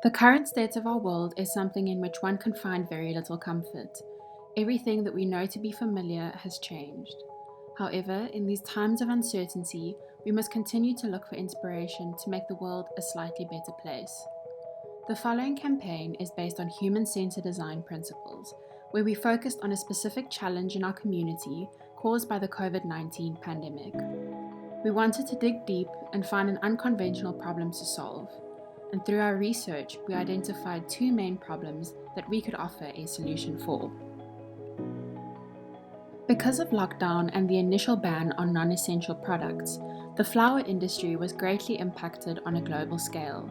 The current state of our world is something in which one can find very little comfort. Everything that we know to be familiar has changed. However, in these times of uncertainty, we must continue to look for inspiration to make the world a slightly better place. The following campaign is based on human-centered design principles, where we focused on a specific challenge in our community caused by the COVID-19 pandemic. We wanted to dig deep and find an unconventional problem to solve. And through our research, we identified two main problems that we could offer a solution for. Because of lockdown and the initial ban on non-essential products, the flower industry was greatly impacted on a global scale.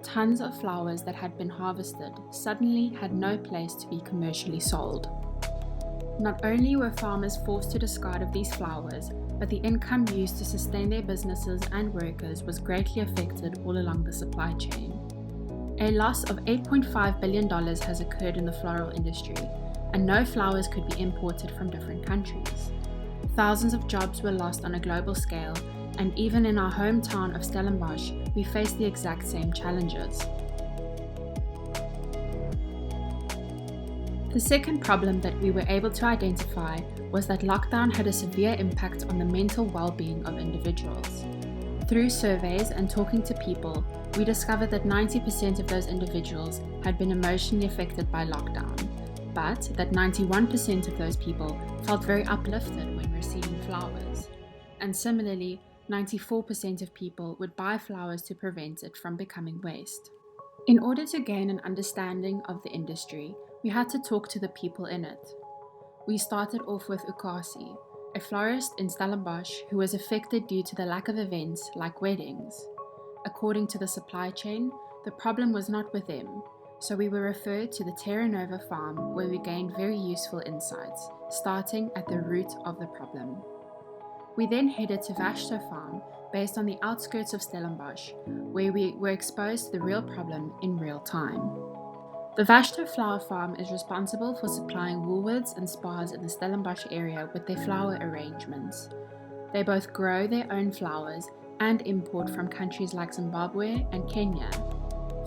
Tons of flowers that had been harvested suddenly had no place to be commercially sold. Not only were farmers forced to discard of these flowers, but the income used to sustain their businesses and workers was greatly affected all along the supply chain. A loss of $8.5 billion has occurred in the floral industry, and no flowers could be imported from different countries. Thousands of jobs were lost on a global scale, and even in our hometown of Stellenbosch, we faced the exact same challenges. The second problem that we were able to identify was that lockdown had a severe impact on the mental well-being of individuals. Through surveys and talking to people, we discovered that 90% of those individuals had been emotionally affected by lockdown, but that 91% of those people felt very uplifted when receiving flowers. And similarly, 94% of people would buy flowers to prevent it from becoming waste. In order to gain an understanding of the industry, we had to talk to the people in it. We started off with Ukasi, a florist in Stellenbosch who was affected due to the lack of events like weddings. According to the supply chain, the problem was not with them, so we were referred to the Terra Nova farm where we gained very useful insights, starting at the root of the problem. We then headed to Vashto farm based on the outskirts of Stellenbosch, where we were exposed to the real problem in real time. The Vashto Flower Farm is responsible for supplying Woolworths and Spars in the Stellenbosch area with their flower arrangements. They both grow their own flowers and import from countries like Zimbabwe and Kenya.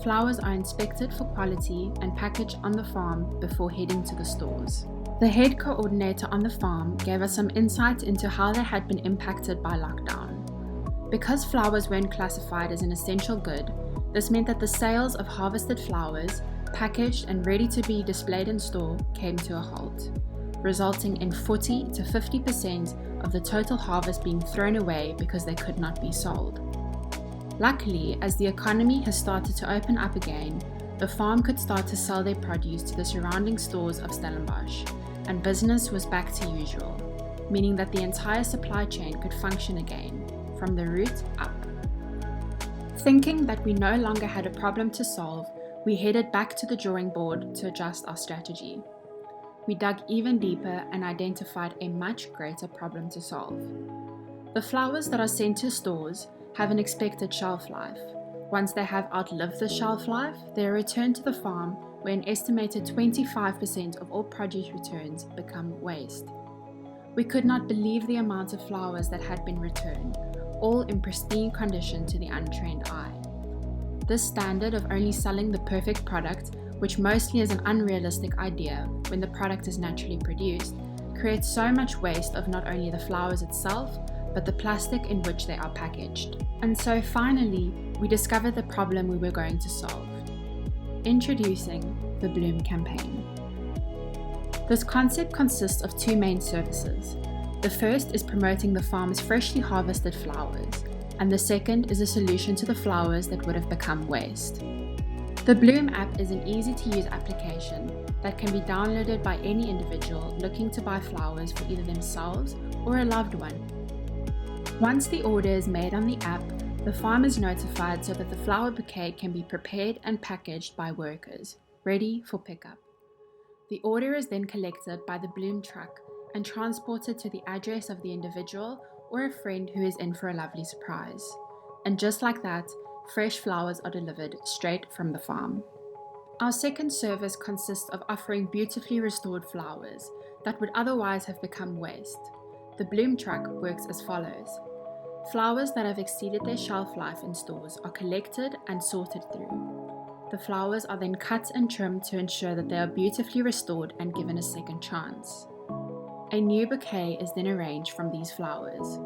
Flowers are inspected for quality and packaged on the farm before heading to the stores. The head coordinator on the farm gave us some insight into how they had been impacted by lockdown. Because flowers weren't classified as an essential good, this meant that the sales of harvested flowers, packaged and ready to be displayed in store, came to a halt, resulting in 40 to 50% of the total harvest being thrown away because they could not be sold. Luckily, as the economy has started to open up again, the farm could start to sell their produce to the surrounding stores of Stellenbosch, and business was back to usual, meaning that the entire supply chain could function again, from the root up. Thinking that we no longer had a problem to solve, we headed back to the drawing board to adjust our strategy. We dug even deeper and identified a much greater problem to solve. The flowers that are sent to stores have an expected shelf life. Once they have outlived the shelf life, they are returned to the farm where an estimated 25% of all produce returns become waste. We could not believe the amount of flowers that had been returned, all in pristine condition to the untrained eye. This standard of only selling the perfect product, which mostly is an unrealistic idea when the product is naturally produced, creates so much waste of not only the flowers itself, but the plastic in which they are packaged. And so finally, we discovered the problem we were going to solve. Introducing the Bloom campaign. This concept consists of two main services. The first is promoting the farm's freshly harvested flowers, and the second is a solution to the flowers that would have become waste. The Bloom app is an easy-to-use application that can be downloaded by any individual looking to buy flowers for either themselves or a loved one. Once the order is made on the app, the farm is notified so that the flower bouquet can be prepared and packaged by workers, ready for pickup. The order is then collected by the Bloom truck and transported to the address of the individual or a friend who is in for a lovely surprise. And just like that, fresh flowers are delivered straight from the farm. Our second service consists of offering beautifully restored flowers that would otherwise have become waste. The Bloom truck works as follows. Flowers that have exceeded their shelf life in stores are collected and sorted through. The flowers are then cut and trimmed to ensure that they are beautifully restored and given a second chance. A new bouquet is then arranged from these flowers.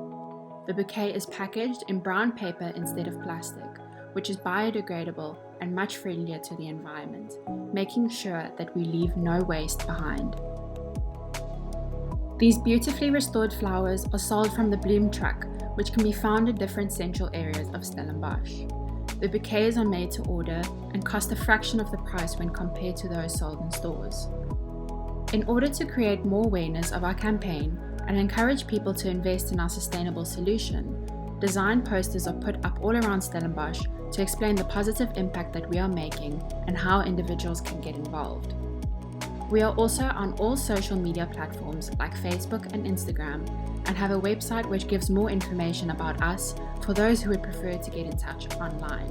The bouquet is packaged in brown paper instead of plastic, which is biodegradable and much friendlier to the environment, making sure that we leave no waste behind. These beautifully restored flowers are sold from the Bloom truck, which can be found in different central areas of Stellenbosch. The bouquets are made to order and cost a fraction of the price when compared to those sold in stores. In order to create more awareness of our campaign and encourage people to invest in our sustainable solution, design posters are put up all around Stellenbosch to explain the positive impact that we are making and how individuals can get involved. We are also on all social media platforms like Facebook and Instagram, and have a website which gives more information about us for those who would prefer to get in touch online.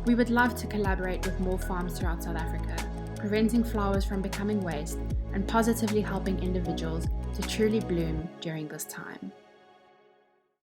We would love to collaborate with more farms throughout South Africa, preventing flowers from becoming waste and positively helping individuals to truly bloom during this time.